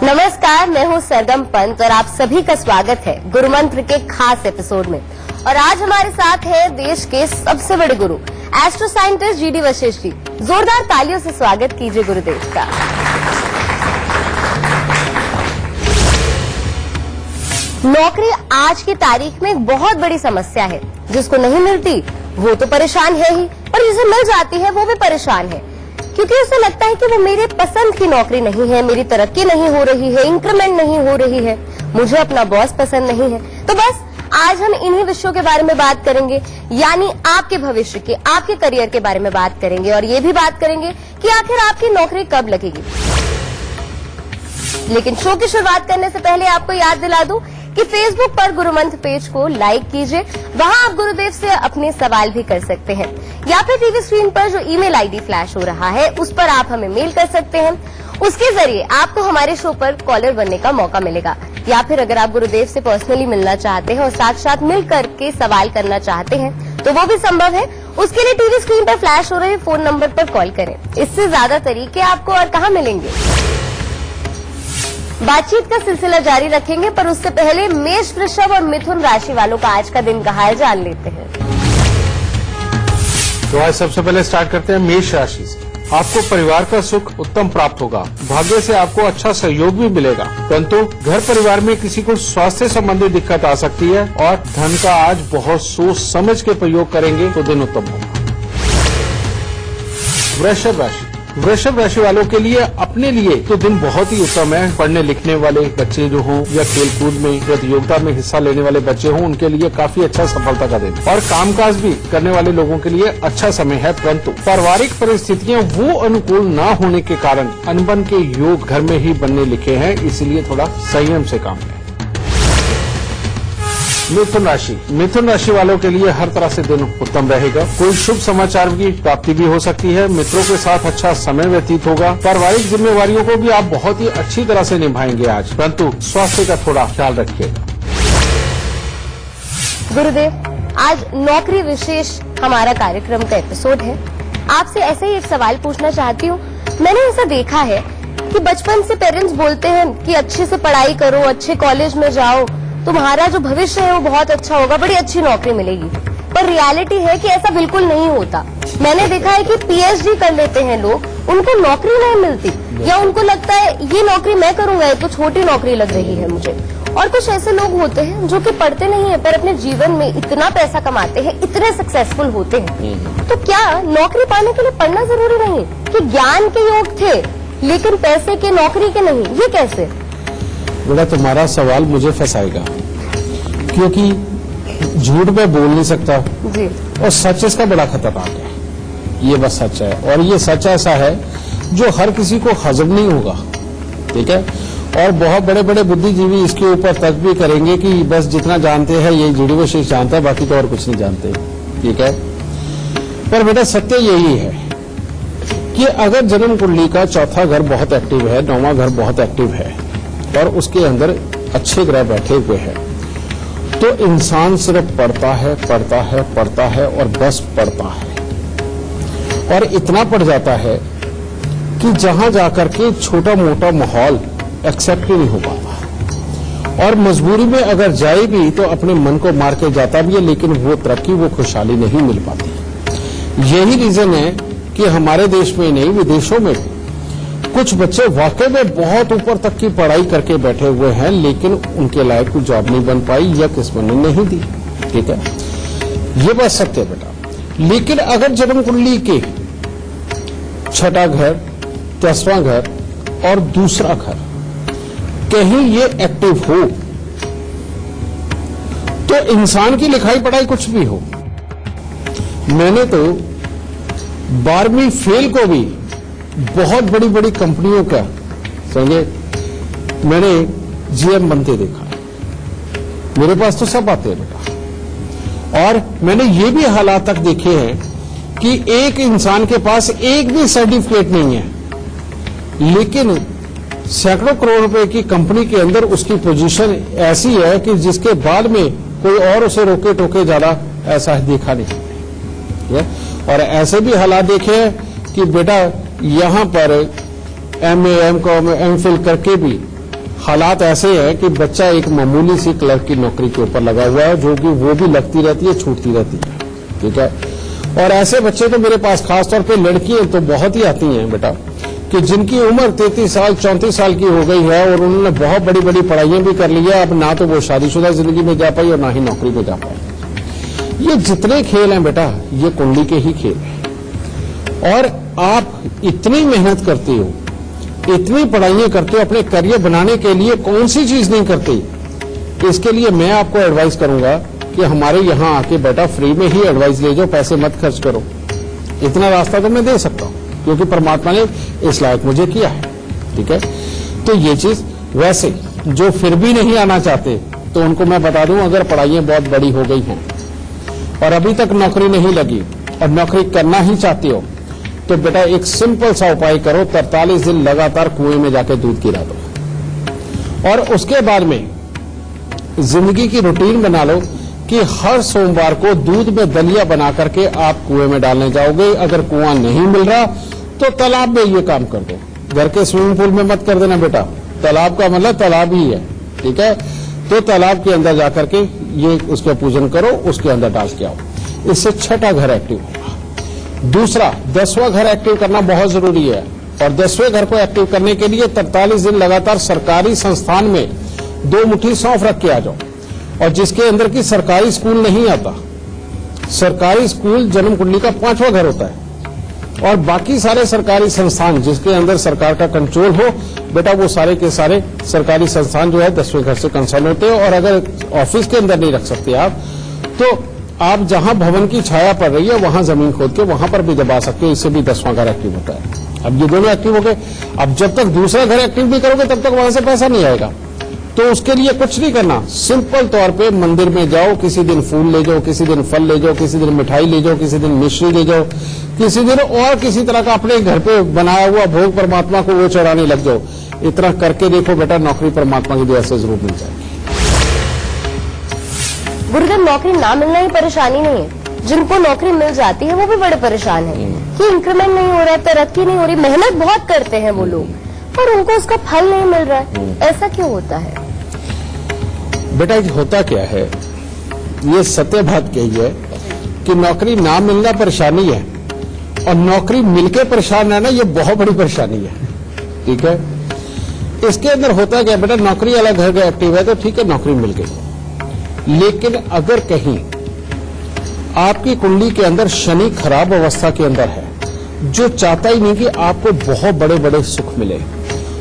नमस्कार, मैं हूं सरगम पंत और आप सभी का स्वागत है गुरुमंत्र के खास एपिसोड में। और आज हमारे साथ है देश के सबसे बड़े गुरु astro scientist GD Vashishtha ji. जोरदार तालियों से स्वागत कीजिए गुरुदेव का। नौकरी आज की तारीख में एक बहुत बड़ी समस्या है। जिसको नहीं मिलती वो तो परेशान है ही, और जिसे मिल जाती है वो भी परेशान है, क्योंकि उसे लगता है कि वो मेरे पसंद की नौकरी नहीं है, मेरी तरक्की नहीं हो रही है, इंक्रीमेंट नहीं हो रही है, मुझे अपना बॉस पसंद नहीं है। तो बस आज हम इन्हीं विषयों के बारे में बात करेंगे, यानी आपके भविष्य के, आपके करियर के बारे में बात करेंगे, और ये भी बात करेंगे कि आखिर आपकी नौकरी कब लगेगी। लेकिन शो की शुरुआत करने से पहले आपको याद दिला दूं कि फेसबुक पर गुरुमंत्र पेज को लाइक कीजिए। वहां आप गुरुदेव से अपने सवाल भी कर सकते हैं, या फिर टीवी स्क्रीन पर जो ईमेल आईडी फ्लैश हो रहा है उस पर आप हमें मेल कर सकते हैं। उसके जरिए आपको हमारे शो पर कॉलर बनने का मौका मिलेगा। या फिर अगर आप गुरुदेव से पर्सनली मिलना चाहते हैं और साथ साथ मिल करके सवाल करना चाहते हैं तो वो भी संभव है। उसके लिए टीवी स्क्रीन पर फ्लैश हो रहे फोन नंबर पर कॉल करें। इससे ज्यादा तरीके आपको और कहाँ मिलेंगे। बातचीत का सिलसिला जारी रखेंगे, पर उससे पहले मेष, वृषभ और मिथुन राशि वालों का आज का दिन कहा है जान लेते हैं। तो आज सबसे पहले स्टार्ट करते हैं मेष राशि से। आपको परिवार का सुख उत्तम प्राप्त होगा। भाग्य से आपको अच्छा सहयोग भी मिलेगा, परंतु घर परिवार में किसी को स्वास्थ्य संबंधी दिक्कत आ सकती है, और धन का आज बहुत सोच समझ के प्रयोग करेंगे तो दिन उत्तम होगा। वृषभ राशि वालों के लिए अपने लिए तो दिन बहुत ही उत्तम है। पढ़ने लिखने वाले बच्चे जो हों या खेलकूद में प्रतियोगिता में हिस्सा लेने वाले बच्चे हों, उनके लिए काफी अच्छा सफलता का दिन, और कामकाज भी करने वाले लोगों के लिए अच्छा समय है। परंतु पारिवारिक परिस्थितियां वो अनुकूल न होने के कारण अनबन के योग घर में ही बनने लिखे हैं, इसलिए थोड़ा संयम से काम लें। मिथुन राशि वालों के लिए हर तरह से दिन उत्तम रहेगा। कोई शुभ समाचार की प्राप्ति भी हो सकती है। मित्रों के साथ अच्छा समय व्यतीत होगा। पारिवारिक जिम्मेवारियों को भी आप बहुत ही अच्छी तरह से निभाएंगे आज, परंतु स्वास्थ्य का थोड़ा ख्याल रखिएगा। गुरुदेव, आज नौकरी विशेष हमारा कार्यक्रम का एपिसोड है। आपसे ऐसे ही एक सवाल पूछना चाहती हूँ। मैंने ऐसा देखा है कि बचपन से पेरेंट्स बोलते हैं कि अच्छे से पढ़ाई करो, अच्छे कॉलेज में जाओ, तुम्हारा जो भविष्य है वो बहुत अच्छा होगा, बड़ी अच्छी नौकरी मिलेगी। पर रियलिटी है कि ऐसा बिल्कुल नहीं होता। मैंने देखा है कि पीएचडी कर लेते हैं लोग, उनको नौकरी नहीं मिलती, या उनको लगता है ये नौकरी मैं करूंगा, ये तो छोटी नौकरी लग रही है मुझे। और कुछ ऐसे लोग होते हैं जो कि पढ़ते नहीं है पर अपने जीवन में इतना पैसा कमाते हैं, इतने सक्सेसफुल होते हैं। तो क्या नौकरी पाने के लिए पढ़ना जरूरी नहीं कि ज्ञान के योग थे लेकिन पैसे के नौकरी के नहीं? ये कैसे? बेटा, तुम्हारा सवाल मुझे फंसाएगा, क्योंकि झूठ में बोल नहीं सकता जी, और सच इसका बड़ा खतरनाक है। ये बस सच है, और ये सच ऐसा है जो हर किसी को हजम नहीं होगा, ठीक है। और बहुत बड़े बड़े बुद्धिजीवी इसके ऊपर तर्क भी करेंगे कि बस जितना जानते हैं ये जीडी वशिष्ठ जानता है, बाकी तो और कुछ नहीं जानते, ठीक है। पर बेटा, सत्य यही है कि अगर जन्म कुंडली का चौथा घर बहुत एक्टिव है, नौवां घर बहुत एक्टिव है, और उसके अंदर अच्छे ग्रह बैठे हुए हैं, तो इंसान सिर्फ पढ़ता है और बस पढ़ता है, और इतना पढ़ जाता है कि जहां जाकर के छोटा मोटा माहौल एक्सेप्ट ही नहीं हो पाता, और मजबूरी में अगर जाए भी तो अपने मन को मार के जाता भी है, लेकिन वो तरक्की, वो खुशहाली नहीं मिल पाती। यही रीजन है कि हमारे देश में नहीं, विदेशों में कुछ बच्चे वाकई में बहुत ऊपर तक की पढ़ाई करके बैठे हुए हैं, लेकिन उनके लायक कोई जॉब नहीं बन पाई या किस्मत ने नहीं दी, ठीक है। ये बात सत्य है बेटा। लेकिन अगर जन्म कुंडली के छठा घर, 10वां घर और दूसरा घर कहीं ये एक्टिव हो, तो इंसान की लिखाई पढ़ाई कुछ भी हो। मैंने तो 12वीं फेल को भी बहुत बड़ी बड़ी कंपनियों का समझे मैंने जीएम बनते देखा है। मेरे पास तो सब आते हैं बेटा, और मैंने ये भी हालात तक देखे हैं कि एक इंसान के पास एक भी सर्टिफिकेट नहीं है, लेकिन सैकड़ों करोड़ रुपए की कंपनी के अंदर उसकी पोजीशन ऐसी है कि जिसके बाद में कोई और उसे रोके टोके ज्यादा ऐसा देखा नहीं। और ऐसे भी हालात देखे हैं कि बेटा यहां पर MA, MCom, MPhil करके भी हालात ऐसे हैं कि बच्चा एक मामूली सी क्लर्क की नौकरी के ऊपर लगा हुआ है, जो कि वो भी लगती रहती है, छूटती रहती है, ठीक है। और ऐसे बच्चे तो मेरे पास खासतौर पे लड़कियां तो बहुत ही आती हैं बेटा, कि जिनकी उम्र 33 साल 34 साल की हो गई है और उन्होंने बहुत बड़ी बड़ी पढ़ाइयां भी कर ली है, अब ना तो वो शादीशुदा जिंदगी में जा पाई और ना ही नौकरी में जा पाई। ये जितने खेल हैं बेटा, ये कुंडली के ही खेल हैं। और आप इतनी मेहनत करते हो, इतनी पढ़ाइयां करते हो, अपने करियर बनाने के लिए कौन सी चीज नहीं करते? इसके लिए मैं आपको एडवाइस करूंगा कि हमारे यहां आके बेटा फ्री में ही एडवाइस ले जाओ, पैसे मत खर्च करो। इतना रास्ता तो मैं दे सकता हूं क्योंकि परमात्मा ने इस लायक मुझे किया है, ठीक है। तो ये चीज, वैसे जो फिर भी नहीं आना चाहते तो उनको मैं बता दूं, अगर पढ़ाइयां बहुत बड़ी हो गई हैं और अभी तक नौकरी नहीं लगी और नौकरी करना ही चाहते हो, तो बेटा एक सिंपल सा उपाय करो, 43 दिन लगातार कुएं में जाके दूध गिरा दो और उसके बाद में जिंदगी की रूटीन बना लो कि हर सोमवार को दूध में दलिया बना करके आप कुएं में डालने जाओगे। अगर कुआं नहीं मिल रहा तो तालाब में ये काम कर दो। घर के स्विमिंग पूल में मत कर देना बेटा, तालाब का मतलब तालाब ही है, ठीक है। तो तालाब के अंदर जाकर के ये उसका पूजन करो, उसके अंदर डाल के आओ। इससे छठा घर एक्टिव होगा। दूसरा, 10वां घर एक्टिव करना बहुत जरूरी है और 10वें घर को एक्टिव करने के लिए 43 दिन लगातार सरकारी संस्थान में 2 मुट्ठी सौंफ रख के आ जाओ। और जिसके अंदर की सरकारी स्कूल नहीं आता, सरकारी स्कूल जन्म कुंडली का 5वां घर होता है। और बाकी सारे सरकारी संस्थान जिसके अंदर सरकार का कंट्रोल हो बेटा, वो सारे के सारे सरकारी संस्थान जो है 10वें घर से कंसर्न होते हैं। और अगर ऑफिस के अंदर नहीं रख सकते आप, तो आप जहां भवन की छाया पड़ रही है वहां जमीन खोद के वहां पर भी दबा सकते हो, इससे भी 10वां घर एक्टिव होता है। अब ये दोनों एक्टिव हो गए। अब जब तक दूसरा घर एक्टिव भी करोगे तब तक वहां से पैसा नहीं आएगा। तो उसके लिए कुछ नहीं करना, सिंपल तौर पे मंदिर में जाओ, किसी दिन फूल ले जाओ, किसी दिन फल ले जाओ, किसी दिन मिठाई ले जाओ, किसी दिन मिश्री ले जाओ, किसी दिन और किसी तरह का अपने घर पे बनाया हुआ भोग परमात्मा को वो चढ़ाने लग जाओ। इतना करके देखो बेटा, नौकरी परमात्मा की दया से जरूर मिल जाएगी। गुरुदेव, नौकरी ना मिलना ही परेशानी नहीं है, जिनको नौकरी मिल जाती है वो भी बड़े परेशान है कि इंक्रीमेंट नहीं हो रहा है, तरक्की नहीं हो रही, मेहनत बहुत करते हैं वो लोग पर उनको उसका फल नहीं मिल रहा है। ऐसा क्यों होता है? बेटा होता क्या है, ये सत्य बात कही है कि नौकरी ना मिलना परेशानी है और नौकरी मिलके परेशान रहना ये बहुत बड़ी परेशानी है, ठीक है। इसके अंदर होता क्या बेटा, नौकरी वाला घर का एक्टिव है तो ठीक है, नौकरी मिल गई। लेकिन अगर कहीं आपकी कुंडली के अंदर शनि खराब अवस्था के अंदर है, जो चाहता ही नहीं कि आपको बहुत बड़े बड़े सुख मिले,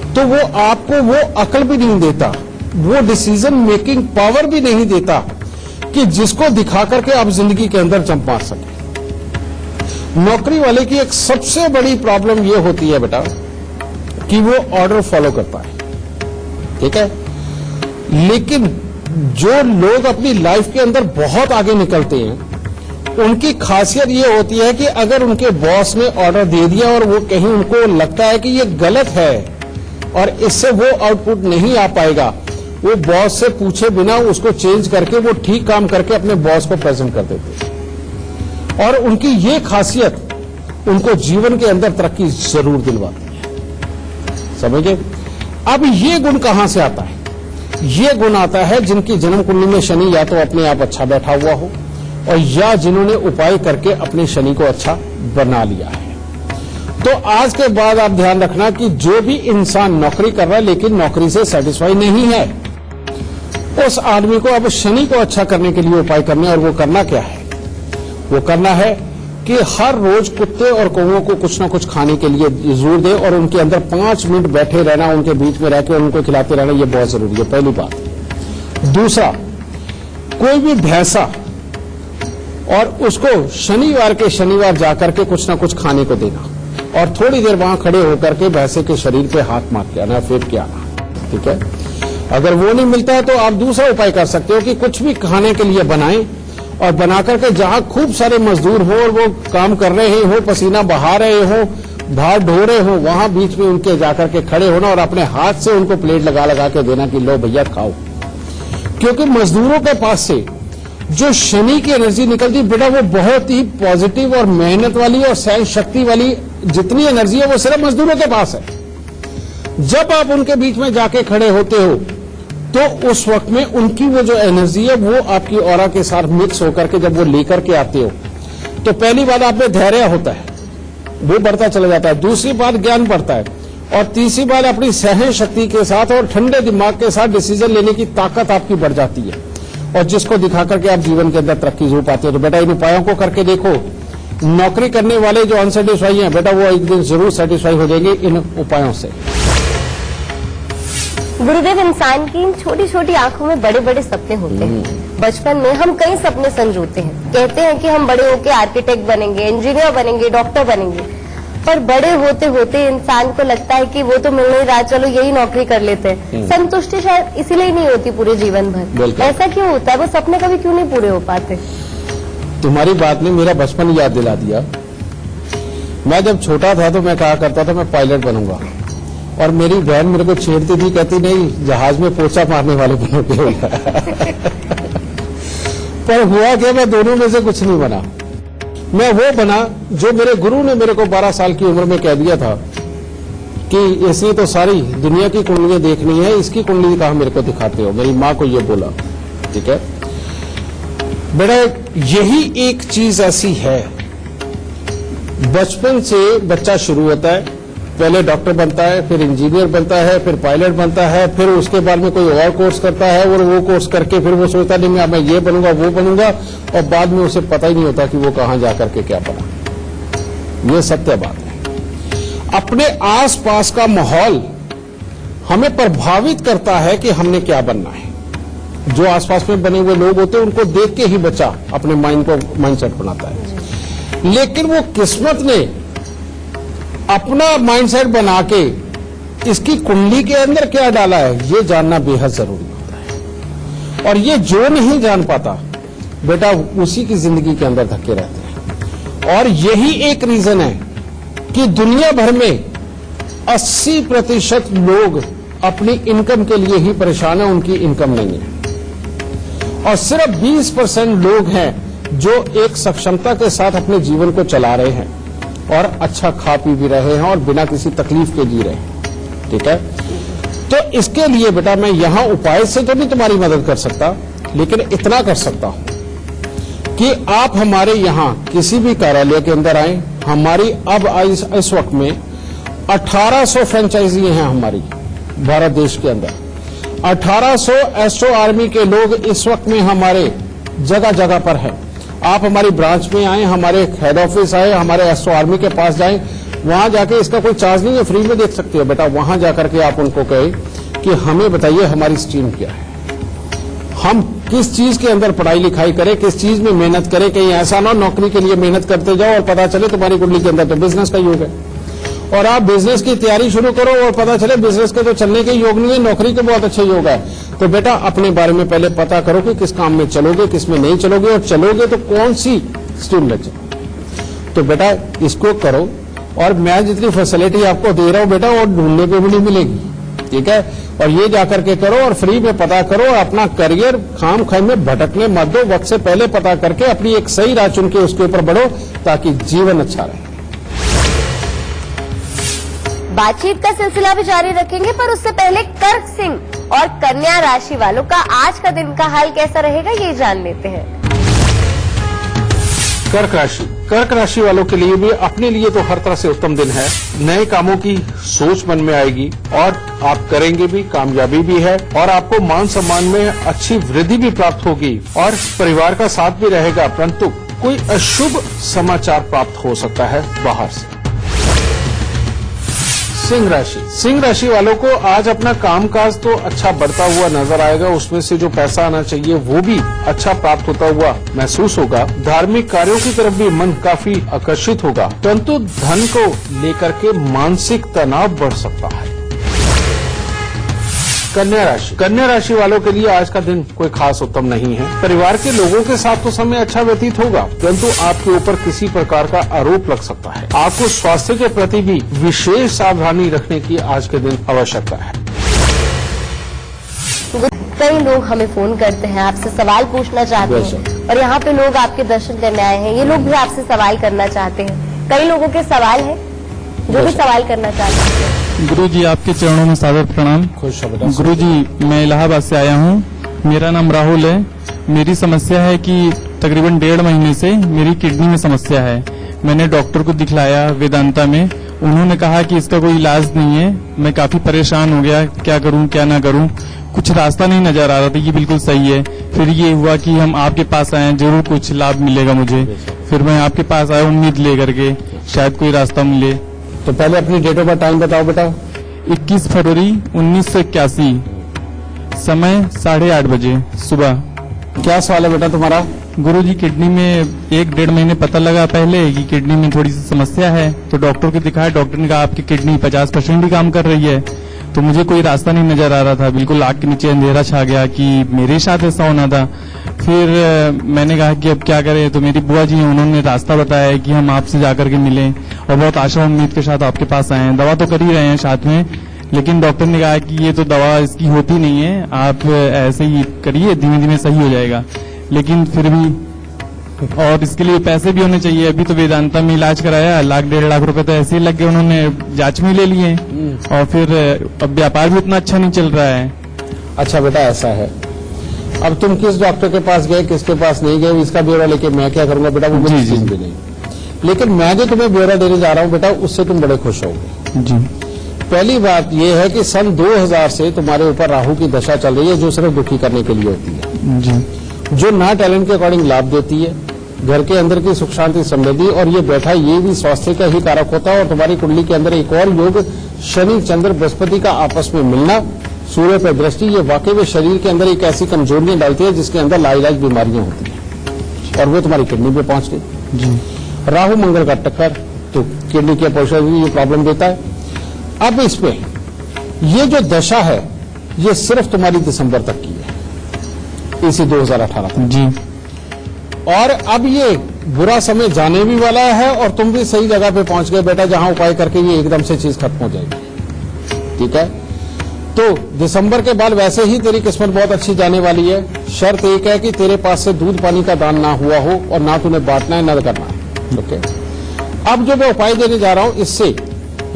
तो वो आपको वो अकल भी नहीं देता, वो डिसीजन मेकिंग पावर भी नहीं देता कि जिसको दिखा करके आप जिंदगी के अंदर जंप मार सके। नौकरी वाले की एक सबसे बड़ी प्रॉब्लम ये होती है बेटा कि वो ऑर्डर फॉलो करता है, ठीक है। लेकिन जो लोग अपनी लाइफ के अंदर बहुत आगे निकलते हैं, उनकी खासियत ये होती है कि अगर उनके बॉस ने ऑर्डर दे दिया और वो कहीं उनको लगता है कि ये गलत है और इससे वो आउटपुट नहीं आ पाएगा, वो बॉस से पूछे बिना उसको चेंज करके वो ठीक काम करके अपने बॉस को प्रेजेंट कर देते हैं। और उनकी ये खासियत उनको जीवन के अंदर तरक्की जरूर दिलवाती है, समझे। अब ये गुण कहां से आता है? ये गुण आता है जिनकी जन्म कुंडली में शनि या तो अपने आप अच्छा बैठा हुआ हो और या जिन्होंने उपाय करके अपने शनि को अच्छा बना लिया है। तो आज के बाद आप ध्यान रखना कि जो भी इंसान नौकरी कर रहा है लेकिन नौकरी से सेटिस्फाई नहीं है, उस आदमी को अब शनि को अच्छा करने के लिए उपाय करने, और वो करना क्या है? वो करना है कि हर रोज कुत्ते और कौवों को कुछ ना कुछ खाने के लिए जरूर दे और उनके अंदर 5 मिनट बैठे रहना, उनके बीच में रहकर उनको खिलाते रहना, ये बहुत जरूरी है, पहली बात। दूसरा, कोई भी भैंसा और उसको शनिवार के शनिवार जाकर के कुछ ना कुछ खाने को देना और थोड़ी देर वहां खड़े होकर के भैंसे के शरीर पे हाथ मार के आना, फेंक के आना, ठीक है। अगर वो नहीं मिलता है तो आप दूसरा उपाय कर सकते हो कि कुछ भी खाने के लिए बनाएं और बना करके जहां खूब सारे मजदूर हो और वो काम कर रहे हो, पसीना बहा रहे हो, भार ढो रहे हो, वहां बीच में उनके जाकर के खड़े होना और अपने हाथ से उनको प्लेट लगा लगा के देना कि लो भैया खाओ। क्योंकि मजदूरों के पास से जो शनि की एनर्जी निकलती बेटा, वो बहुत ही पॉजिटिव और मेहनत वाली और सहन शक्ति वाली जितनी एनर्जी है वो सिर्फ मजदूरों के पास है। जब आप उनके बीच में जाके खड़े होते हो तो उस वक्त में उनकी वो जो एनर्जी है वो आपकी ऑरा के साथ मिक्स होकर के जब वो लेकर के आते हो तो पहली बात आप में धैर्य होता है, वो बढ़ता चला जाता है। दूसरी बात ज्ञान बढ़ता है और तीसरी बात अपनी सहन शक्ति के साथ और ठंडे दिमाग के साथ डिसीजन लेने की ताकत आपकी बढ़ जाती है और जिसको दिखा करके आप जीवन के अंदर तरक्की जरूर पाते हो। तो बेटा इन उपायों को करके देखो। नौकरी करने वाले जो अनसेटिस्फाई हैं बेटा वो एक दिन जरूर सेटिस्फाई हो जाएंगे इन उपायों से। गुरुदेव, इंसान की इन छोटी छोटी आंखों में बड़े बड़े सपने होते हैं। बचपन में हम कई सपने संजोते हैं, कहते हैं कि हम बड़े होकर आर्किटेक्ट बनेंगे, इंजीनियर बनेंगे, डॉक्टर बनेंगे, पर बड़े होते होते इंसान को लगता है कि वो तो मिल नहीं रहा, चलो यही नौकरी कर लेते हैं। संतुष्टि शायद इसीलिए नहीं होती पूरे जीवन भर। ऐसा क्यों होता है? वो सपने कभी क्यों नहीं पूरे हो पाते? तुम्हारी बात ने मेरा बचपन याद दिला दिया। मैं जब छोटा था तो मैं कहा करता था मैं पायलट बनूंगा और मेरी बहन मेरे को छेड़ती थी, कहती नहीं जहाज में पोछा मारने वाले बनोगे। पर हुआ क्या, मैं दोनों में से कुछ नहीं बना। मैं वो बना जो मेरे गुरु ने मेरे को 12 साल की उम्र में कह दिया था कि इसने तो सारी दुनिया की कुंडलियां देखनी है, इसकी कुंडली कहाँ मेरे को दिखाते हो। मेरी माँ को ये बोला। ठीक है बेटा, यही एक चीज ऐसी है, बचपन से बच्चा शुरू होता है, पहले डॉक्टर बनता है, फिर इंजीनियर बनता है, फिर पायलट बनता है, फिर उसके बाद में कोई और कोर्स करता है और वो कोर्स करके फिर वो सोचता नहीं मैं ये बनूंगा वो बनूंगा और बाद में उसे पता ही नहीं होता कि वो कहां जाकर के क्या बना। ये सत्य बात है। अपने आसपास का माहौल हमें प्रभावित करता है कि हमने क्या बनना है। जो आसपास में बने हुए लोग होते हैं उनको देख के ही बच्चा अपने माइंडसेट बनाता है, लेकिन वो किस्मत ने अपना माइंडसेट बना के इसकी कुंडली के अंदर क्या डाला है ये जानना बेहद जरूरी होता है। और ये जो नहीं जान पाता बेटा उसी की जिंदगी के अंदर धक्के रहते हैं। और यही एक रीजन है कि दुनिया भर में 80% लोग अपनी इनकम के लिए ही परेशान है, उनकी इनकम नहीं है। और सिर्फ 20% लोग हैं जो एक सक्षमता के साथ अपने जीवन को चला रहे हैं और अच्छा खा पी भी रहे हैं और बिना किसी तकलीफ के जी रहे हैं। ठीक है, तो इसके लिए बेटा मैं यहां उपाय से तो नहीं तुम्हारी मदद कर सकता, लेकिन इतना कर सकता हूं कि आप हमारे यहां किसी भी कार्यालय के अंदर आए। हमारी अब इस वक्त में 1800 फ्रेंचाइजी हैं हमारी भारत देश के अंदर। 1800 एस्ट्रो आर्मी के लोग इस वक्त में हमारे जगह जगह पर हैं। आप हमारी ब्रांच में आए, हमारे हेड ऑफिस आए, हमारे एस्ट्रो आर्मी के पास जाएं, वहां जाके इसका कोई चार्ज नहीं है, फ्री में देख सकते हो बेटा। वहां जाकर के आप उनको कहें कि हमें बताइए हमारी स्ट्रीम क्या है, हम किस चीज के अंदर पढ़ाई लिखाई करें, किस चीज में मेहनत करें। कहीं ऐसा ना नौकरी के लिए मेहनत करते जाओ और पता चले तुम्हारी कुंडली के अंदर तो बिजनेस का योग है और आप बिजनेस की तैयारी शुरू करो और पता चले बिजनेस के तो चलने के योग नहीं है, नौकरी के बहुत अच्छे योग है। तो बेटा अपने बारे में पहले पता करो कि किस काम में चलोगे, किस में नहीं चलोगे, और चलोगे तो कौन सी स्ट्रीम में चलो। तो बेटा इसको करो और मैं जितनी फैसिलिटी आपको दे रहा हूं बेटा वो ढूंढने पे भी नहीं मिलेगी। ठीक है, और ये जाकर के करो और फ्री में पता करो और अपना करियर खाम खाई में भटकने मत दो। वक्त से पहले पता करके अपनी एक सही राह चुन के उसके ऊपर बढ़ो ताकि जीवन अच्छा रहे। बातचीत का सिलसिला भी जारी रखेंगे, पर उससे पहले कर्क सिंह और कन्या राशि वालों का आज का दिन का हाल कैसा रहेगा ये जान लेते हैं। कर्क राशि वालों के लिए भी अपने लिए तो हर तरह से उत्तम दिन है। नए कामों की सोच मन में आएगी और आप करेंगे भी, कामयाबी भी है और आपको मान सम्मान में अच्छी वृद्धि भी प्राप्त होगी और परिवार का साथ भी रहेगा। परंतु कोई अशुभ समाचार प्राप्त हो सकता है बाहर से। सिंह राशि वालों को आज अपना कामकाज तो अच्छा बढ़ता हुआ नजर आएगा, उसमें से जो पैसा आना चाहिए वो भी अच्छा प्राप्त होता हुआ महसूस होगा। धार्मिक कार्यों की तरफ भी मन काफी आकर्षित होगा, परंतु धन को लेकर के मानसिक तनाव बढ़ सकता है। कन्या राशि वालों के लिए आज का दिन कोई खास उत्तम नहीं है। परिवार के लोगों के साथ तो समय अच्छा व्यतीत होगा, परंतु आपके ऊपर किसी प्रकार का आरोप लग सकता है। आपको स्वास्थ्य के प्रति भी विशेष सावधानी रखने की आज के दिन आवश्यकता है। कई लोग हमें फोन करते हैं, आपसे सवाल पूछना चाहते हैं और यहाँ पे लोग आपके दर्शन करने आए हैं, ये लोग भी आपसे सवाल करना चाहते हैं। कई लोगों के सवाल है जो भी सवाल करना चाहते हैं। गुरुजी आपके चरणों में सादर प्रणाम। खुश हो बेटा। गुरुजी मैं इलाहाबाद से आया हूँ। मेरा नाम राहुल है। मेरी समस्या है कि तकरीबन 1.5 महीने से मेरी किडनी में समस्या है। मैंने डॉक्टर को दिखलाया वेदांता में। उन्होंने कहा कि इसका कोई इलाज नहीं है। मैं काफी परेशान हो गया, क्या करूं क्या ना करूं, कुछ रास्ता नहीं नजर आ रहा था। ये बिल्कुल सही है। फिर ये हुआ कि हम आपके पास आए, जरूर कुछ लाभ मिलेगा मुझे। फिर मैं आपके पास आया उम्मीद लेकर के, शायद कोई रास्ता मिले। तो पहले अपनी डेट ऑफ बर्थ टाइम बताओ बेटा। 21 फरवरी 1981, समय 8:30 बजे सुबह। क्या सवाल है बेटा तुम्हारा? गुरुजी किडनी में 1.5 महीने पता लगा पहले कि किडनी में थोड़ी सी समस्या है, तो डॉक्टर को दिखाया। डॉक्टर ने कहा आपकी किडनी 50% ही काम कर रही है। तो मुझे कोई रास्ता नहीं नजर आ रहा था, बिल्कुल आग के नीचे अंधेरा छा गया कि मेरे साथ ऐसा होना था। फिर मैंने कहा कि अब क्या करें, तो मेरी बुआ जी हैं, उन्होंने रास्ता बताया कि हम आपसे जाकर के मिलें और बहुत आशा उम्मीद के साथ आपके पास आए हैं। दवा तो कर ही रहे हैं साथ में, लेकिन डॉक्टर ने कहा कि ये तो दवा इसकी होती नहीं है, आप ऐसे ही करिए, धीमे धीमे सही हो जाएगा। लेकिन फिर भी, और इसके लिए पैसे भी होने चाहिए। अभी तो वेदांता में इलाज कराया, 1.5 लाख रुपए तो ऐसे ही लग गए, उन्होंने जांच में ले लिए। और फिर अब व्यापार भी उतना अच्छा नहीं चल रहा है। अच्छा बेटा ऐसा है, अब तुम किस डॉक्टर के पास गए, किसके पास नहीं गए, इसका ब्यौरा लेके मैं क्या करूंगा बेटा, वो मेरी चीज भी नहीं। लेकिन मैं जो तुम्हें ब्यौरा देने जा रहा हूं बेटा, उससे तुम बड़े खुश होगे। जी। पहली बात यह है कि सन 2000 से तुम्हारे ऊपर राहु की दशा चल रही है, जो सिर्फ दुखी करने के लिए होती है, जी। जो ना टैलेंट के अकॉर्डिंग लाभ देती है, घर के अंदर की सुख शांति समृद्धि, और ये बैठा ये भी स्वास्थ्य का ही कारक होता है। और तुम्हारी कुंडली के अंदर एक और योग, शनि चंद्र बृहस्पति का आपस में मिलना, सूर्य पर दृष्टि, ये वाकई में शरीर के अंदर एक ऐसी कमजोरियां डालती है जिसके अंदर लाइलाज बीमारियां होती हैं, और वो तुम्हारी किडनी पे पहुंच गई। जी। राहु मंगल का टक्कर तो किडनी के पोषण में ये प्रॉब्लम देता है। अब इसमें ये जो दशा है, ये सिर्फ तुम्हारी दिसंबर तक की है, इसी 2018 तक। जी। और अब ये बुरा समय जाने भी वाला है, और तुम भी सही जगह पे पहुंच गए बेटा, जहां उपाय करके ये एकदम से चीज खत्म हो जाएगी। ठीक है, तो दिसंबर के बाद वैसे ही तेरी किस्मत बहुत अच्छी जाने वाली है। शर्त एक है कि तेरे पास से दूध पानी का दान ना हुआ हो, और ना तूने बांटना है, न करना है। ओके, अब जो मैं उपाय देने जा रहा हूं, इससे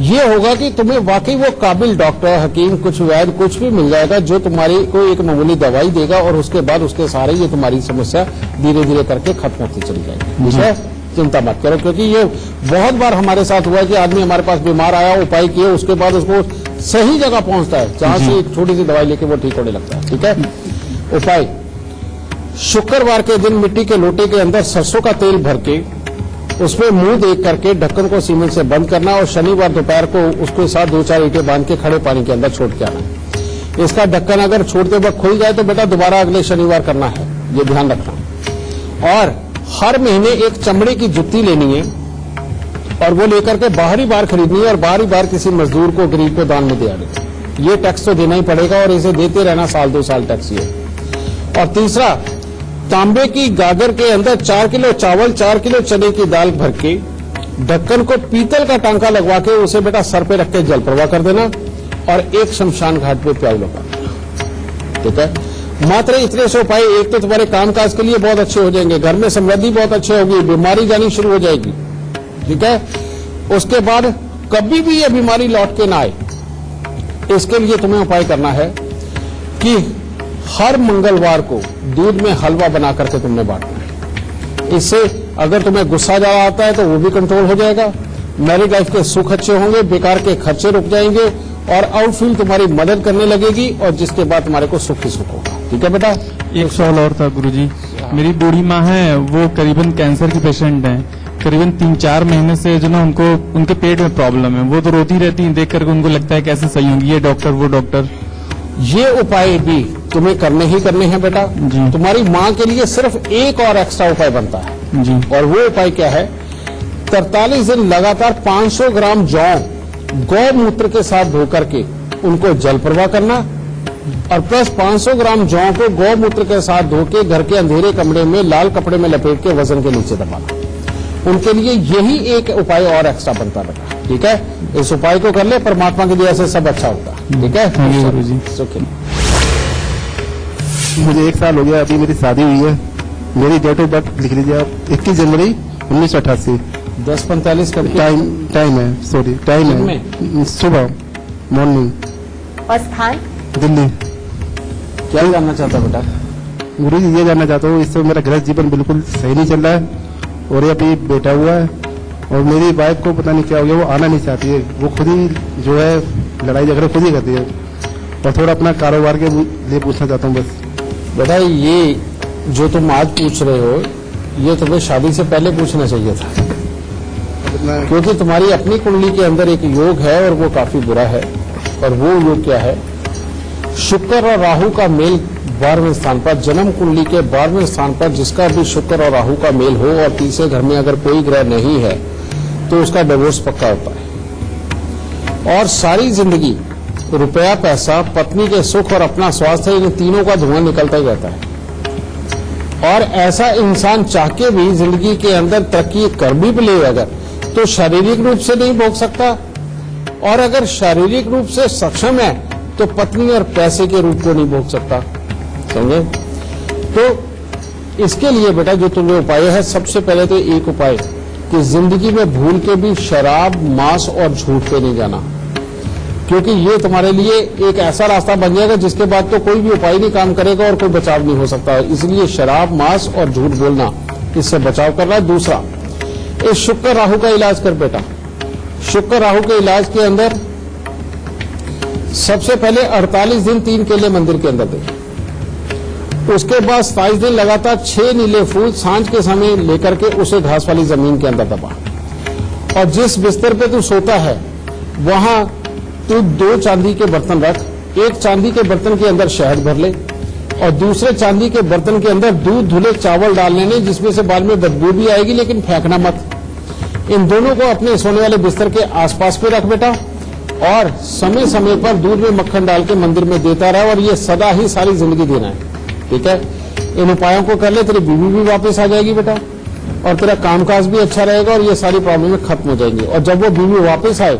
ये होगा कि तुम्हें वाकई वो काबिल डॉक्टर, हकीम, कुछ वैद्य, कुछ भी मिल जाएगा जो तुम्हारी को एक मामूली दवाई देगा, और उसके बाद उसके सहारे ये तुम्हारी समस्या धीरे धीरे करके खत्म होती चली जाएगी। ठीक है, चिंता मत करो, क्योंकि ये बहुत बार हमारे साथ हुआ है कि आदमी हमारे पास बीमार आया, उपाय किए, उसके बाद उसको सही जगह पहुंचता है, जहां से एक छोटी सी दवाई लेके वो ठीक होने लगता है। ठीक है, उपाय, शुक्रवार के दिन मिट्टी के लोटे के अंदर सरसों का तेल भर के उसमें मुंह देख करके ढक्कन को सीमेंट से बंद करना, और शनिवार दोपहर को उसके साथ 2-4 ईंटें बांध के खड़े पानी के अंदर छोड़ के आना। इसका ढक्कन अगर छोड़ते वक्त खुल जाए तो बेटा दोबारा अगले शनिवार करना है, ये ध्यान रखना। और हर महीने एक चमड़े की जुत्ती लेनी है, और वो लेकर के बाहरी बार खरीदनी है, और बाहरी बार किसी मजदूर को, गरीब को दान में दे आने। ये टैक्स तो देना ही पड़ेगा, और इसे देते रहना, 1-2 साल टैक्स ये। और तीसरा, तांबे की गागर के अंदर 4 किलो चावल, 4 किलो चने की दाल भर के ढक्कन को पीतल का टांका लगवा के उसे बेटा सर पे रख के जल प्रवाह कर देना, और एक शमशान घाट पे प्याऊ लगा देना। ठीक है, मात्र इतने से उपाय, एक तो तुम्हारे कामकाज के लिए बहुत अच्छे हो जाएंगे, घर में समृद्धि बहुत अच्छी होगी, बीमारी जानी शुरू हो जाएगी। ठीक है, उसके बाद कभी भी ये बीमारी लौट के ना आए, इसके लिए तुम्हें उपाय करना है कि हर मंगलवार को दूध में हलवा बना करके तुमने बांटना है। इससे अगर तुम्हें गुस्सा ज्यादा आता है तो वो भी कंट्रोल हो जाएगा, मैरिड लाइफ के सुख अच्छे होंगे, बेकार के खर्चे रुक जाएंगे, और आउटफील्ड तुम्हारी मदद करने लगेगी, और जिसके बाद तुम्हारे को सुख ही सुख होगा। ठीक है बेटा। एक सवाल और था गुरुजी, मेरी बूढ़ी माँ है, वो करीबन कैंसर की पेशेंट है। करीबन 3-4 महीने से जो ना उनको उनके पेट में प्रॉब्लम है, वो तो रोती रहती है, देख करके उनको लगता है कैसे सही होंगी, ये डॉक्टर वो डॉक्टर। ये उपाय भी तुम्हें करने ही करने हैं बेटा। जी। तुम्हारी माँ के लिए सिर्फ एक और एक्स्ट्रा उपाय बनता है। जी। और वो उपाय क्या है? 43 दिन लगातार 500 ग्राम जौ गौमूत्र के साथ धो करके उनको जल प्रवाह करना, और प्लस 500 ग्राम जौ को गौमूत्र के साथ धो के घर के अंधेरे कमरे में लाल कपड़े में लपेट के वजन के नीचे दबाना। उनके लिए यही एक उपाय और एक्स्ट्रा बनता बेटा। ठीक है, इस उपाय को कर ले, परमात्मा की दया से सब अच्छा होता है। ठीक है, गुरुजी। मुझे 1 साल हो गया, अभी मेरी शादी हुई है। मेरी डेट ऑफ बर्थ लिख लीजिए आप, 21 जनवरी 1988। 10:45 करके टाइम है, सॉरी टाइम है सुबह मॉर्निंग। और स्थान? दिल्ली। क्या जानना चाहता बेटा? गुरु जी ये जानना चाहता हूँ, इससे मेरा गृहस्थ जीवन बिल्कुल सही नहीं चल रहा है और ये अभी बेटा हुआ है और मेरी वाइफ को पता नहीं क्या हो गया, वो आना नहीं चाहती है। वो खुद ही जो है लड़ाई झगड़ा खुद ही करती है और थोड़ा अपना कारोबार के लिए पूछना चाहता हूँ बस। बेटा ये जो तुम आज पूछ रहे हो ये तुम्हें शादी से पहले पूछना चाहिए था, क्योंकि तुम्हारी अपनी कुंडली के अंदर एक योग है और वो काफी बुरा है। और वो योग क्या है? शुक्र और राहु का मेल 12वें स्थान पर, जन्म कुंडली के 12वें स्थान पर जिसका भी शुक्र और राहु का मेल हो और तीसरे घर में अगर कोई ग्रह नहीं है तो उसका डिवोर्स पक्का होता है। और सारी जिंदगी रुपया, पैसा, पत्नी के सुख और अपना स्वास्थ्य, इन तीनों का धुआं निकलता ही रहता है। और ऐसा इंसान चाह के भी जिंदगी के अंदर तरक्की कर भी ले अगर, तो शारीरिक रूप से नहीं भोग सकता, और अगर शारीरिक रूप से सक्षम है तो पत्नी और पैसे के रूप को नहीं भोग सकता। समझे? तो इसके लिए बेटा जो तुम्हें उपाय है, सबसे पहले तो एक उपाय कि जिंदगी में भूल के भी शराब, मांस और झूठ पे नहीं जाना, क्योंकि ये तुम्हारे लिए एक ऐसा रास्ता बन जाएगा जिसके बाद तो कोई भी उपाय नहीं काम करेगा और कोई बचाव नहीं हो सकता। इसलिए शराब, मांस और झूठ बोलना, इससे बचाव करना। दूसरा, इस शुक्र राहु का इलाज कर बेटा। शुक्र राहु के इलाज के अंदर सबसे पहले 48 दिन 3 केले मंदिर के अंदर दे, उसके बाद 27 दिन लगातार 6 नीले फूल सांझ के समय लेकर के उसे घास वाली जमीन के अंदर दबा, और जिस बिस्तर पे तू सोता है वहां तू 2 चांदी के बर्तन रख। एक चांदी के बर्तन के अंदर शहद भर ले और दूसरे चांदी के बर्तन के अंदर दूध धुले चावल डाल लेने, जिसमें से बाद में बदबू भी आएगी, लेकिन फेंकना मत। इन दोनों को अपने सोने वाले बिस्तर के आसपास पे रख बेटा, और समय समय पर दूध में मक्खन डाल के मंदिर में देता रहा, और ये सदा ही सारी जिंदगी देना है। ठीक है? इन उपायों को कर ले, तेरी बीवी भी वापस आ जाएगी बेटा, और तेरा कामकाज भी अच्छा रहेगा, और ये सारी प्रॉब्लम खत्म हो जाएंगी। और जब वो बीवी वापस आए,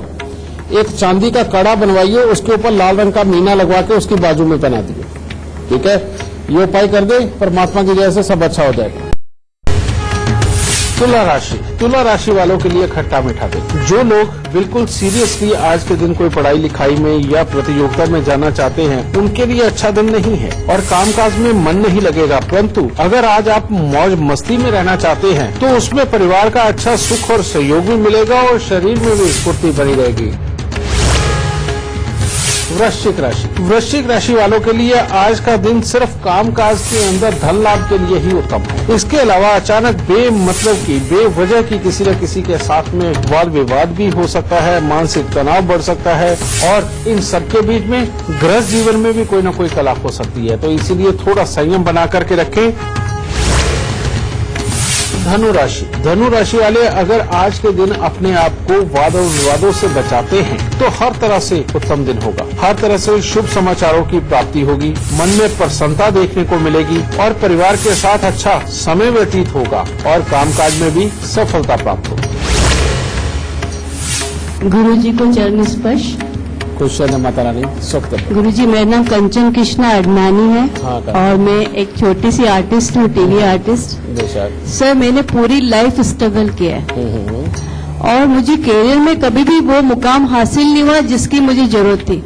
एक चांदी का कड़ा बनवाइए, उसके ऊपर लाल रंग का मीना लगवा के उसकी बाजू में पहना दिए। ठीक है? ये उपाय कर दे, परमात्मा की दया से सब अच्छा हो जाएगा। तुला राशि वालों के लिए खट्टा मीठा दिन। जो लोग बिल्कुल सीरियसली आज के दिन कोई पढ़ाई लिखाई में या प्रतियोगिता में जाना चाहते हैं, उनके लिए अच्छा दिन नहीं है और कामकाज में मन नहीं लगेगा। परंतु अगर आज आप मौज मस्ती में रहना चाहते हैं तो उसमें परिवार का अच्छा सुख और सहयोग भी मिलेगा और शरीर में भी स्फूर्ति बनी रहेगी। वृश्चिक राशि वालों के लिए आज का दिन सिर्फ कामकाज के अंदर धन लाभ के लिए ही उत्तम है। इसके अलावा अचानक बेमतलब की, बेवजह की किसी न किसी के साथ में वाद विवाद भी हो सकता है, मानसिक तनाव बढ़ सकता है, और इन सबके बीच में गृहस्थ जीवन में भी कोई न कोई कला हो सकती है। तो इसीलिए थोड़ा संयम बना करके रखें। धनु राशि वाले अगर आज के दिन अपने आप को वाद और विवादों से बचाते हैं तो हर तरह से उत्तम दिन होगा। हर तरह से शुभ समाचारों की प्राप्ति होगी, मन में प्रसन्नता देखने को मिलेगी और परिवार के साथ अच्छा समय व्यतीत होगा और कामकाज में भी सफलता प्राप्त होगी। गुरु जी को चरण स्पर्श। क्वेश्चन है माता रानी सुक्त। गुरु जी, मेरा नाम कंचन कृष्णा अडनानी है। हाँ, और मैं एक छोटी सी आर्टिस्ट हूँ, टीवी आर्टिस्ट। सर, मैंने पूरी लाइफ स्ट्रगल किया है और मुझे करियर में कभी भी वो मुकाम हासिल नहीं हुआ जिसकी मुझे जरूरत थी।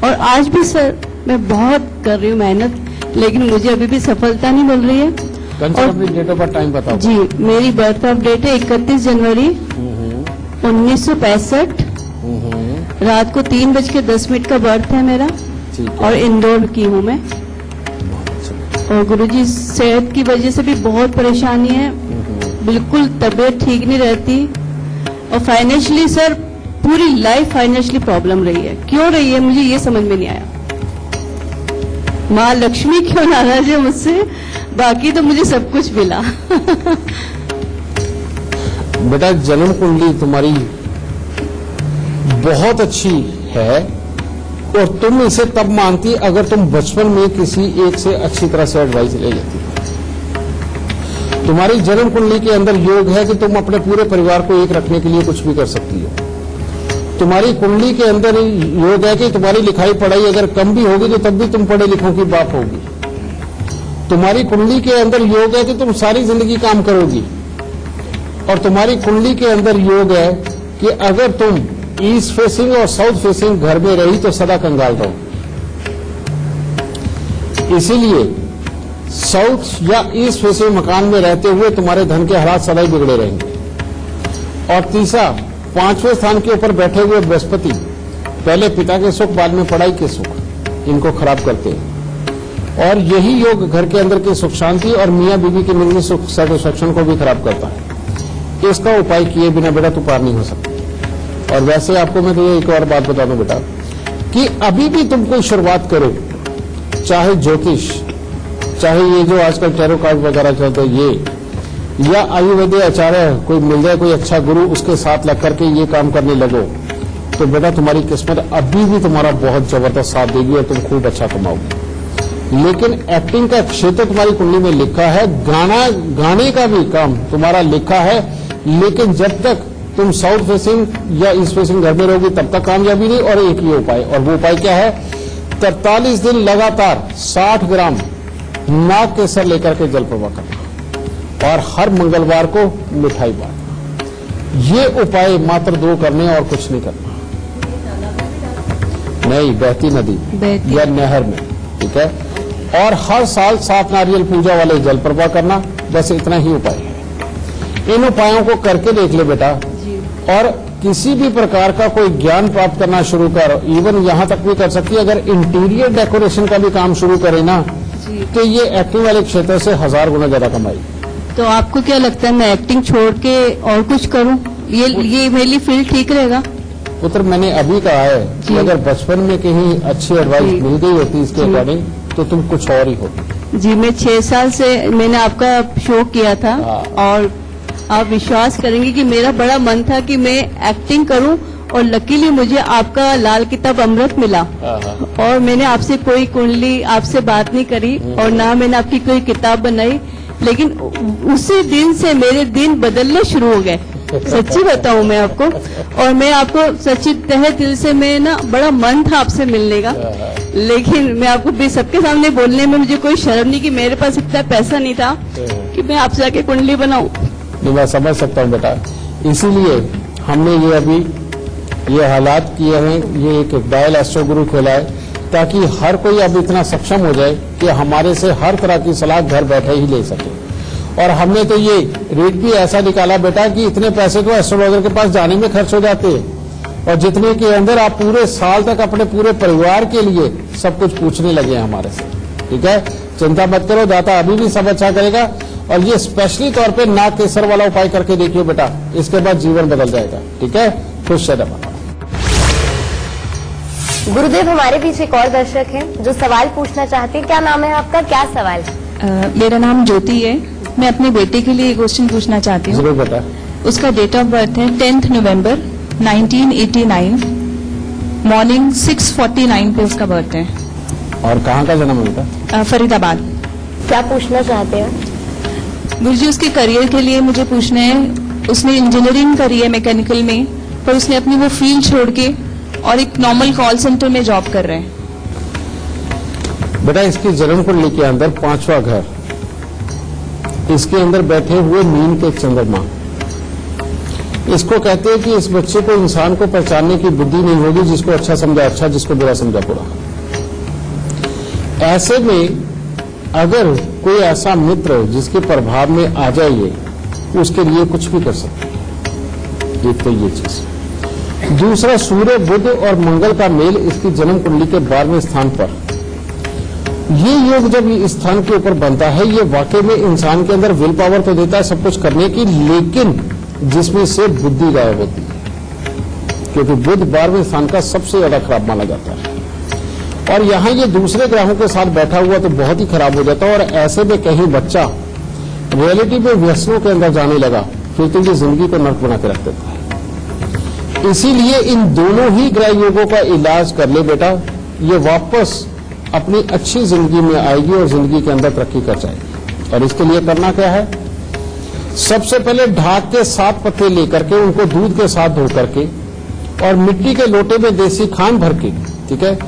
और आज भी सर मैं बहुत कर रही हूँ मेहनत, लेकिन मुझे अभी भी सफलता नहीं मिल रही है। कंचन, अपनी डेट ऑफ बर्थ टाइम बताओ। जी, मेरी बर्थ ऑफ डेट है 31 जनवरी 1965। रात को 3:10 का बर्थ है मेरा, और इंदौर की हूँ मैं। और गुरुजी, सेहत की वजह से भी बहुत परेशानी है, बिल्कुल तबीयत ठीक नहीं रहती। और फाइनेंशियली सर, पूरी लाइफ फाइनेंशियली प्रॉब्लम रही है। क्यों रही है मुझे ये समझ में नहीं आया। माँ लक्ष्मी क्यों नाराज है मुझसे? बाकी तो मुझे सब कुछ मिला। बेटा, जन्म कुंडली तुम्हारी बहुत अच्छी है और तुम इसे तब मानती अगर तुम बचपन में किसी एक से अच्छी तरह से एडवाइस ले लेती। तुम्हारी जन्म कुंडली के अंदर योग है कि तुम अपने पूरे परिवार को एक रखने के लिए कुछ भी कर सकती हो। तुम्हारी कुंडली के अंदर योग है कि तुम्हारी लिखाई पढ़ाई अगर कम भी होगी तो तब भी तुम पढ़े लिखों की बाप होगी। तुम्हारी कुंडली के अंदर योग है कि तुम सारी जिंदगी काम करोगी। और तुम्हारी कुंडली के अंदर योग है कि अगर तुम ईस्ट फेसिंग और साउथ फेसिंग घर में रही तो सदा कंगाल रहो। इसीलिए साउथ या ईस्ट फेसिंग मकान में रहते हुए तुम्हारे धन के हालात सदा ही बिगड़े रहेंगे। और तीसरा, 5वें स्थान के ऊपर बैठे हुए बृहस्पति पहले पिता के सुख बाद में पढ़ाई के सुख इनको खराब करते हैं। और यही योग घर के अंदर की सुख शांति और मियां बीवी की मिलनी सुख सेटिस्फैक्शन को भी खराब करता है। इसका उपाय किए बिना बेटा तू पार नहीं हो सकता। और वैसे आपको मैं तो ये एक और बात बता दूं बेटा कि अभी भी तुम कोई शुरुआत करो, चाहे ज्योतिष, चाहे ये जो आजकल टैरो कार्ड वगैरह चलते हैं ये, या आयुर्वेद आचार्य कोई मिल जाए, कोई अच्छा गुरु, उसके साथ लग करके ये काम करने लगो तो बेटा तुम्हारी किस्मत अभी भी तुम्हारा बहुत जबरदस्त साथ देगी और तुम खूब अच्छा कमाओगे। लेकिन एक्टिंग का क्षेत्र तुम्हारी कुंडली में लिखा है, गाने का भी काम तुम्हारा लिखा है, लेकिन जब तक तुम साउथ फेसिंग या ईस्ट फेसिंग घर में रहोगी तब तक कामयाबी नहीं। और एक ही उपाय, और वो उपाय क्या है, 43 दिन लगातार 60 ग्राम नाग केसर लेकर के जल प्रवाह करना और हर मंगलवार को मिठाई बांटना। ये उपाय मात्र 2 करने और कुछ नहीं करना। नहीं, बहती नदी या नहर में, ठीक है। और हर साल 7 नारियल पूजा वाले जल प्रवाह करना, बस इतना ही उपाय है। इन उपायों को करके देख ले बेटा, और किसी भी प्रकार का कोई ज्ञान प्राप्त करना शुरू कर, इवन यहां तक भी कर सकती है अगर इंटीरियर डेकोरेशन का भी काम शुरू करे ना तो ये एक्टिंग वाले क्षेत्र से 1000 गुना ज्यादा कमाई। तो आपको क्या लगता है मैं एक्टिंग छोड़ के और कुछ करूं? ये मेरे लिए फील्ड ठीक रहेगा? पुत्र, मैंने अभी कहा है कि अगर बचपन में कहीं अच्छी एडवाइस मिल गई होती इसके अकॉर्डिंग तो तुम कुछ और ही होती। जी, मैं 6 साल से मैंने आपका शो किया था और आप विश्वास करेंगे कि मेरा बड़ा मन था कि मैं एक्टिंग करूं और लकीली मुझे आपका लाल किताब अमृत मिला। और मैंने आपसे कोई कुंडली आपसे बात नहीं करी और ना मैंने आपकी कोई किताब बनाई, लेकिन उसी दिन से मेरे दिन बदलने शुरू हो गए। सच्ची बताऊं मैं आपको, और मैं आपको सच्ची तहे दिल से मैं ना बड़ा मन था आपसे मिलने का, लेकिन मैं आपको भी सबके सामने बोलने में मुझे कोई शर्म नहीं कि मेरे पास इतना पैसा नहीं था कि मैं आपसे आके कुंडली बनाऊं। मैं समझ सकता हूँ बेटा, इसीलिए हमने ये अभी ये हालात किए हैं, ये एक डायल एस्ट्रो गुरु खोला है ताकि हर कोई अब इतना सक्षम हो जाए कि हमारे से हर तरह की सलाह घर बैठे ही ले सके। और हमने तो ये रेट भी ऐसा निकाला बेटा कि इतने पैसे तो एस्ट्रोलॉजर के पास जाने में खर्च हो जाते हैं और जितने के अंदर आप पूरे साल तक अपने पूरे परिवार के लिए सब कुछ पूछने लगे हैं हमारे से। ठीक है, चिंता मत करो, दाता अभी भी सब अच्छा करेगा। और ये स्पेशली तौर पे नाग केसर वाला उपाय करके देखियो बेटा, इसके बाद जीवन बदल जाएगा। ठीक है, खुश रहना। गुरुदेव, हमारे बीच एक और दर्शक हैं जो सवाल पूछना चाहते हैं। क्या नाम है आपका, क्या सवाल है? मेरा नाम ज्योति है। मैं अपने बेटे के लिए एक क्वेश्चन पूछना चाहती हूँ। जरूर बेटा। उसका डेट ऑफ बर्थ है 10 नवंबर 1989, मॉर्निंग 6:49 पे उसका बर्थ है। और कहाँ का जन्म है बेटा? फरीदाबाद। क्या पूछना चाहते हैं? गुरुजी, उसके करियर के लिए मुझे पूछना है। उसने इंजीनियरिंग करी है मैकेनिकल में, पर उसने अपनी वो फील्ड छोड़ के और एक नॉर्मल कॉल सेंटर में जॉब कर रहे हैं। बेटा, इसकी जन्म कुंडली के अंदर 5वां घर, इसके अंदर बैठे हुए मीन के चंद्रमा, इसको कहते हैं कि इस बच्चे को इंसान को पहचानने की बुद्धि नहीं होगी, जिसको अच्छा समझा अच्छा, जिसको बुरा समझा बुरा। ऐसे में अगर कोई ऐसा मित्र जिसके प्रभाव में आ जाइए, उसके लिए कुछ भी कर सकते हैं। एक तो ये चीज। दूसरा, सूर्य बुध और मंगल का मेल इसकी जन्म कुंडली के 12वें स्थान पर। ये योग जब इस स्थान के ऊपर बनता है, ये वाकई में इंसान के अंदर विल पावर तो देता है सब कुछ करने की, लेकिन जिसमें से बुद्धि गायब होती है, क्योंकि बुध 12वें स्थान का सबसे ज्यादा खराब माना जाता है। और यहां ये दूसरे ग्रहों के साथ बैठा हुआ तो बहुत ही खराब हो जाता है। और ऐसे में कहीं बच्चा रियलिटी में व्यसनों के अंदर जाने लगा, फिर तो ये जिंदगी को नर्क बना के रख देता है। इसीलिए इन दोनों ही ग्रह योगों का इलाज कर ले बेटा, ये वापस अपनी अच्छी जिंदगी में आएगी और जिंदगी के अंदर तरक्की कर जाएगी। और इसके लिए करना क्या है, सबसे पहले ढाक के 7 पत्ते लेकर के उनको दूध के साथ धो करके और मिट्टी के लोटे में देसी खांड भर के, ठीक है,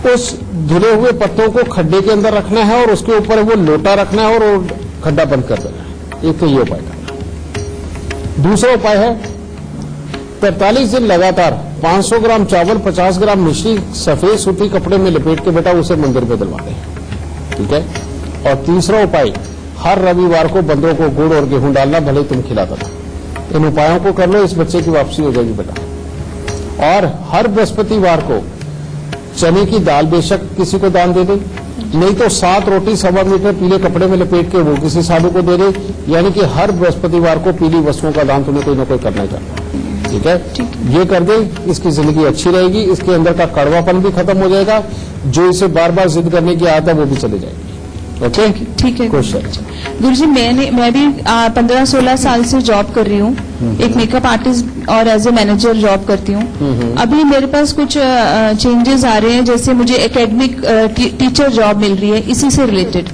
उस धुले हुए पत्तों को खड्डे के अंदर रखना है और उसके ऊपर वो लोटा रखना है और खड्डा बंद कर देना है। एक तो ये उपाय करना। दूसरा उपाय है 43 दिन लगातार 500 ग्राम चावल, 50 ग्राम मिश्री सफेद सूती कपड़े में लपेट के बेटा उसे मंदिर पे दिलवा दें, ठीक है। और तीसरा उपाय, हर रविवार को बंदरों को गुड़ और गेहूं डालना, भले ही तुम खिलाता था। इन उपायों को कर लो, इस बच्चे की वापसी हो जाएगी बेटा। और हर बृहस्पतिवार को चने की दाल बेशक किसी को दान दे दे, नहीं तो 7 रोटी 1.25 मीटर पीले कपड़े में लपेट के वो किसी साधु को दे दे। यानी कि हर बृहस्पतिवार को पीली वस्तुओं का दान तुम्हें कोई ना कोई करना चाहिए, ठीक है। ये कर दे, इसकी जिंदगी अच्छी रहेगी, इसके अंदर का कड़वापन भी खत्म हो जाएगा, जो इसे बार बार जिद करने की आदत है वो भी चली जाएगी। ओके, ठीक है क्वेश्चन। गुरुजी, मैं भी 15-16 साल से जॉब कर रही हूँ, एक मेकअप आर्टिस्ट और एज ए मैनेजर जॉब करती हूँ। अभी मेरे पास कुछ चेंजेस आ रहे हैं, जैसे मुझे एकेडमिक टीचर जॉब मिल रही है इसी से रिलेटेड।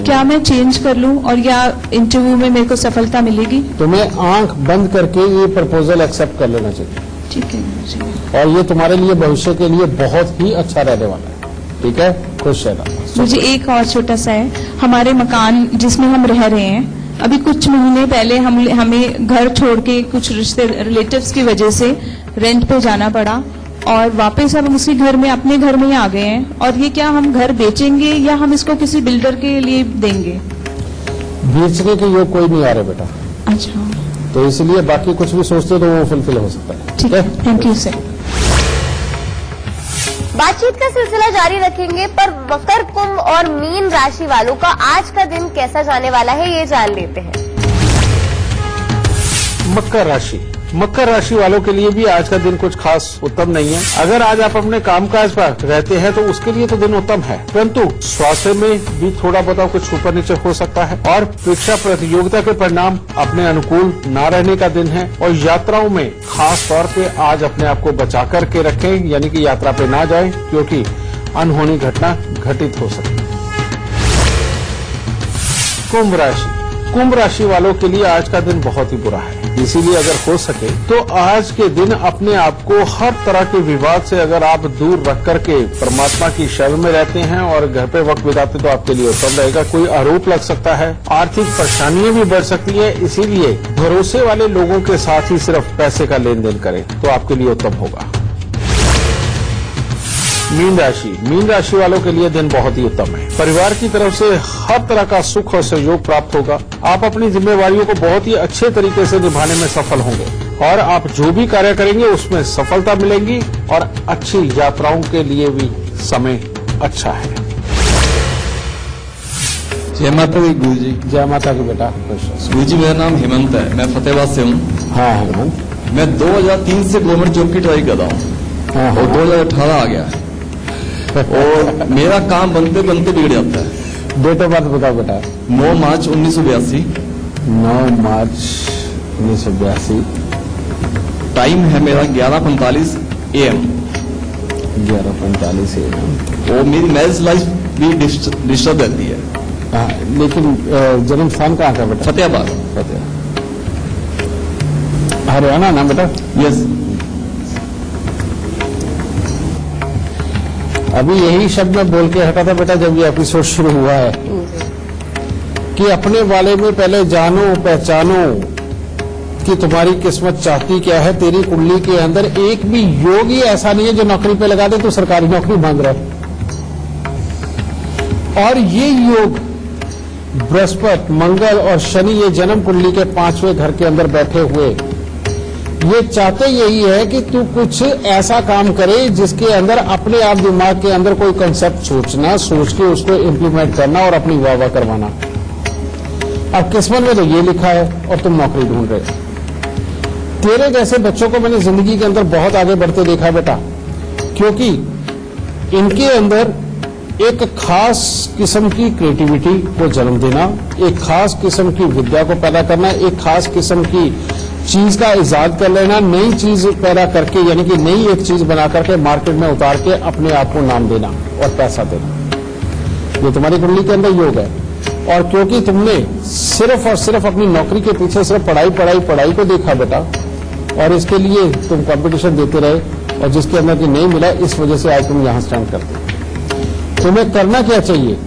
क्या मैं चेंज कर लूँ और या इंटरव्यू में मेरे को सफलता मिलेगी? तुम्हें आंख बंद करके ये प्रपोजल एक्सेप्ट कर लेना चाहिए, ठीक है गुरुजी। और ये तुम्हारे लिए भविष्य के लिए बहुत ही अच्छा रहने वाला है, ठीक है। खुश रहना। मुझे एक और छोटा सा है, हमारे मकान जिसमें हम रह रहे हैं, अभी कुछ महीने पहले हमें घर छोड़ के कुछ रिलेटिव्स की वजह से रेंट पे जाना पड़ा और वापस अब हम उसी घर में, अपने घर में ही आ गए हैं। और ये क्या हम घर बेचेंगे या हम इसको किसी बिल्डर के लिए देंगे? बेचने के योग कोई नहीं आ रहे बेटा, अच्छा, तो इसलिए बाकी कुछ भी सोचते हो तो वो फुलफिल हो सकता है, ठीक है। Thank you sir. बातचीत का सिलसिला जारी रखेंगे, पर मकर, कुंभ और मीन राशि वालों का आज का दिन कैसा जाने वाला है ये जान लेते हैं। मकर राशि वालों के लिए भी आज का दिन कुछ खास उत्तम नहीं है। अगर आज आप अपने कामकाज पर रहते हैं तो उसके लिए तो दिन उत्तम है, परंतु स्वास्थ्य में भी थोड़ा बहुत कुछ ऊपर नीचे हो सकता है। और परीक्षा प्रतियोगिता के परिणाम अपने अनुकूल ना रहने का दिन है। और यात्राओं में खास तौर पे आज अपने आप को बचा करके रखें, यानी कि यात्रा पे ना जाएं, क्योंकि अनहोनी घटना घटित हो सकती है। कुंभ राशि वालों के लिए आज का दिन बहुत ही बुरा है, इसीलिए अगर हो सके तो आज के दिन अपने आप को हर तरह के विवाद से अगर आप दूर रख करके परमात्मा की शरण में रहते हैं और घर पे वक्त बिताते तो आपके लिए उत्तम रहेगा। कोई आरोप लग सकता है, आर्थिक परेशानियां भी बढ़ सकती है, इसीलिए भरोसे वाले लोगों के साथ ही सिर्फ पैसे का लेन देन करें तो आपके लिए उत्तम होगा। मीन राशि वालों के लिए दिन बहुत ही उत्तम है। परिवार की तरफ से हर तरह का सुख और सहयोग प्राप्त होगा। आप अपनी जिम्मेवारियों को बहुत ही अच्छे तरीके से निभाने में सफल होंगे और आप जो भी कार्य करेंगे उसमें सफलता मिलेगी और अच्छी यात्राओं के लिए भी समय अच्छा है। जय माता दी गुरु जी। जय माता की बेटा। गुरु जी, मेरा नाम हेमंत है, मैं फतेहाबाद से हूँ। हाँ हेमंत, मैं 2003 से गवर्नमेंट जॉब की ट्राई कर रहा हूँ और 2018 आ गया है और मेरा काम बनते बनते बिगड़ जाता है। डेट ऑफ बर्थ बताओ बेटा। 9 मार्च 1982। 9 मार्च 1982। टाइम है मेरा 11:45 AM। 11:45 AM। और मेरी मैरिज लाइफ भी डिस्टर्ब रहती है। हाँ, लेकिन जन्म स्थान कहाँ का बेटा? फतेहाबाद। हरियाणा ना बेटा? यस। अभी यही शब्द मैं बोल के हटा था बेटा जब ये एपिसोड शुरू हुआ है कि अपने वाले में पहले जानो पहचानो कि तुम्हारी किस्मत चाहती क्या है। तेरी कुंडली के अंदर एक भी योग ही ऐसा नहीं है जो नौकरी पे लगा दे तो सरकारी नौकरी मांग रहा है। और ये योग बृहस्पति, मंगल और शनि, ये जन्म कुंडली के 5वें घर के अंदर बैठे हुए ये चाहते यही है कि तू कुछ ऐसा काम करे जिसके अंदर अपने आप दिमाग के अंदर कोई कंसेप्ट सोच के उसको इम्प्लीमेंट करना और अपनी वाह करवाना। अब किस्मत में तो ये लिखा है और तुम नौकरी ढूंढ रहे हो। तेरे जैसे बच्चों को मैंने जिंदगी के अंदर बहुत आगे बढ़ते देखा बेटा, क्योंकि इनके अंदर एक खास किस्म की क्रिएटिविटी को जन्म देना, एक खास किस्म की विद्या को पैदा करना, एक खास किस्म की चीज का इजाद कर लेना, नई चीज पैदा करके यानी कि नई एक चीज बना करके मार्केट में उतार के अपने आप को नाम देना और पैसा देना, ये तुम्हारी कुंडली के अंदर योग है। और क्योंकि तुमने सिर्फ और सिर्फ अपनी नौकरी के पीछे सिर्फ पढ़ाई को देखा बेटा, और इसके लिए तुम कंपटीशन देते रहे और जिसके अंदर की नहीं मिला, इस वजह से आज तुम यहां स्टैंड करते हो। तुम्हें करना क्या चाहिए?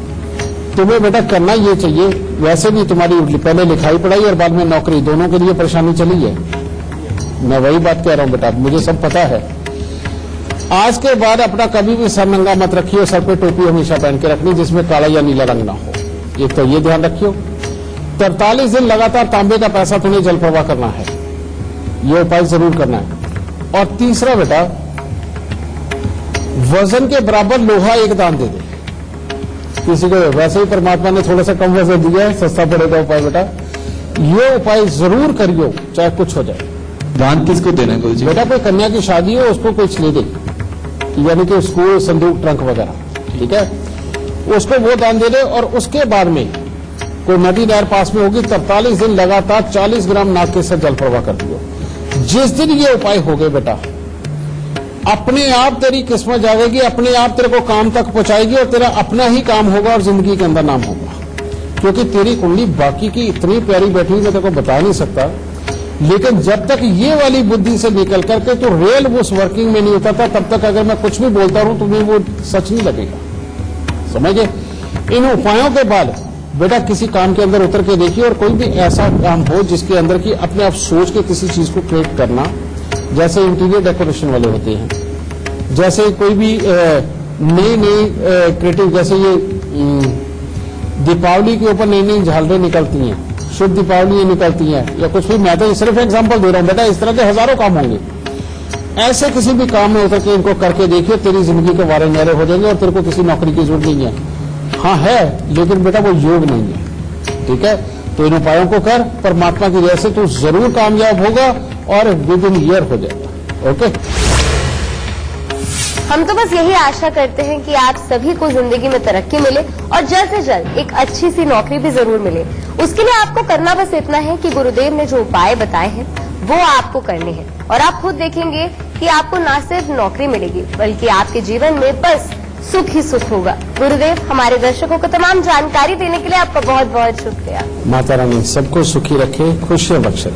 तुम्हें बेटा करना ये चाहिए, वैसे भी तुम्हारी पहले लिखाई पढ़ाई और बाद में नौकरी दोनों के लिए परेशानी चली है, मैं वही बात कह रहा हूं बेटा, मुझे सब पता है। आज के बाद अपना कभी भी सर नंगा मत रखियो, सर पे टोपी हमेशा पहन के रखनी जिसमें काला या नीला रंग ना हो। एक तो ये ध्यान रखियो। 43 दिन लगातार तांबे का पैसा तुम्हें जल प्रवाह करना है, ये उपाय जरूर करना है। और तीसरा बेटा, वजन के बराबर लोहा एक दान दे दे किसी को। वैसे ही परमात्मा ने थोड़ा सा कम वजन दिया है, सस्ता पड़ेगा उपाय बेटा, ये उपाय जरूर करियो चाहे कुछ हो जाए। दान किसको देना है गुरु जी? बेटा कोई कन्या की शादी हो उसको कुछ ले दे, यानी कि स्कूल, संदूक, ट्रंक वगैरह, ठीक है, उसको वो दान दे दे। और उसके बाद में कोई नदी नहर पास में होगी, 43 दिन लगातार 40 ग्राम नाग के साथ जल प्रवाह कर दियो। जिस दिन ये उपाय हो गए बेटा, अपने आप तेरी किस्मत जागेगी, अपने आप तेरे को काम तक पहुंचाएगी और तेरा अपना ही काम होगा और जिंदगी के अंदर नाम होगा। क्योंकि तेरी कुंडली बाकी की इतनी प्यारी बैठी हुई मैं तेरे को बता नहीं सकता, लेकिन जब तक ये वाली बुद्धि से निकल करके तो रियल उस वर्किंग में नहीं होता था, तब तक अगर मैं कुछ भी बोलता रहूं तुम्हें वो सच नहीं लगेगा। समझे? इन उपायों के बाद बेटा किसी काम के अंदर उतर के देखिए, और कोई भी ऐसा काम हो जिसके अंदर की अपने आप सोच के किसी चीज को क्रिएट करना, जैसे इंटीरियर डेकोरेशन वाले होते हैं, जैसे कोई भी नई क्रिएटिव, जैसे ये दीपावली के ऊपर नई नई झालरें निकलती हैं, शुभ दीपावली निकलती हैं, या कुछ भी, मैं तो सिर्फ एग्जांपल दे रहा हूं बेटा, इस तरह के हजारों काम होंगे। ऐसे किसी भी काम में उतर के इनको करके देखिए, तेरी जिंदगी के वारे न्यारे हो जाएंगे और तेरे को किसी नौकरी की जरूरत नहीं है। हाँ है, लेकिन बेटा वो योग नहीं है, ठीक है। तो इन उपायों को कर, परमात्मा की दया से तू जरूर कामयाब होगा और विद इन ईयर हो जाएगा। ओके, हम तो बस यही आशा करते हैं कि आप सभी को जिंदगी में तरक्की मिले और जल्द से जल्द एक अच्छी सी नौकरी भी जरूर मिले। उसके लिए आपको करना बस इतना है कि गुरुदेव ने जो उपाय बताए हैं वो आपको करने हैं, और आप खुद देखेंगे कि आपको ना सिर्फ नौकरी मिलेगी बल्कि आपके जीवन में बस सुख ही सुख होगा। गुरुदेव, हमारे दर्शकों को तमाम जानकारी देने के लिए आपका बहुत बहुत शुक्रिया। माता रानी सबको सुखी रखे, खुशियां बख्शे।